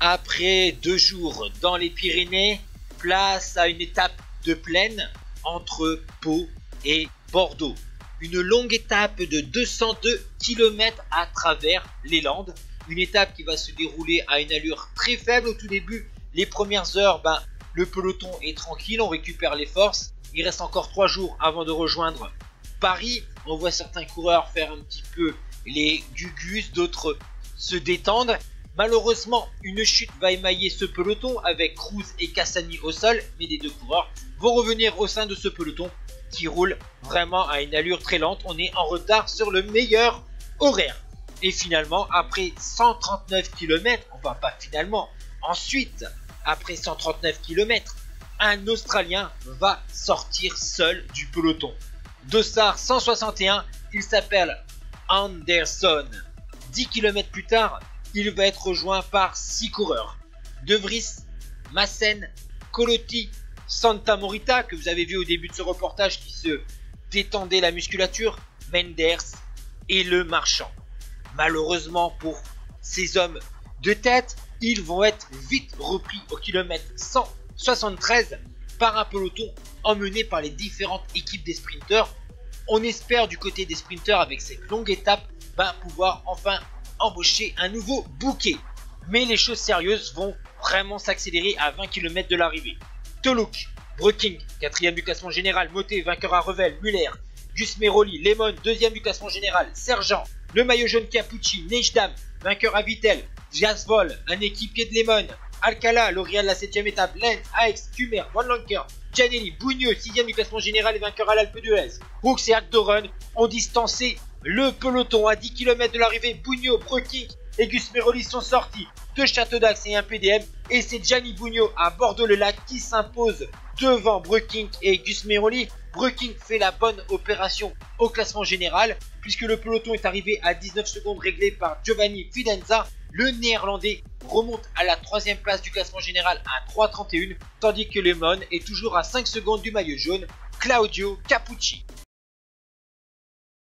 Après 2 jours dans les Pyrénées, place à une étape de plaine entre Pau et Bordeaux. Une longue étape de 202 km à travers les Landes. Une étape qui va se dérouler à une allure très faible au tout début. Les premières heures, le peloton est tranquille, on récupère les forces. Il reste encore 3 jours avant de rejoindre Paris. On voit certains coureurs faire un petit peu les gugus, d'autres se détendent. Malheureusement, une chute va émailler ce peloton avec Cruz et Cassani au sol, mais les 2 coureurs vont revenir au sein de ce peloton qui roule vraiment à une allure très lente. On est en retard sur le meilleur horaire. Et finalement, après 139 km, ensuite, après 139 km, un Australien va sortir seul du peloton. Dossard 161, il s'appelle Anderson. 10 km plus tard, il va être rejoint par 6 coureurs. De Vries, Maassen, Colotti, Santa Morita, que vous avez vu au début de ce reportage qui se détendait la musculature, Menders et Le Marchand. Malheureusement pour ces hommes de tête, ils vont être vite repris au kilomètre 173 par un peloton emmené par les différentes équipes des sprinteurs. On espère du côté des sprinteurs avec cette longue étape pouvoir enfin embaucher un nouveau bouquet. Mais les choses sérieuses vont vraiment s'accélérer à 20 km de l'arrivée. Toluk, Breking, 4ème du classement général, Motet, vainqueur à Revel, Muller, Gus Meroli, Lemon, 2ème du classement général, Sergent, le maillot jaune Capucci, Nejdam, vainqueur à Vittel, Jasvol, un équipier de Lemon, Alcala, lauréat de la 7ème étape, Lens, Aix, Kumer, Van Lanker, Giannelli, Bougneux, 6ème du classement général et vainqueur à l'Alpe d'Huez. Brooks et Agdoren ont distancé le peloton à 10 km de l'arrivée. Bougneux, Breking et Gus Meroli sont sortis de Château d'Axe et un PDM. Et c'est Gianni Bugno à Bordeaux-le-Lac qui s'impose devant Breking et Gus Meroli. Breking fait la bonne opération au classement général puisque le peloton est arrivé à 19 secondes réglé par Giovanni Fidenza. Le néerlandais remonte à la 3ème place du classement général à 3,31 tandis que Lemon est toujours à 5 secondes du maillot jaune Claudio Capucci.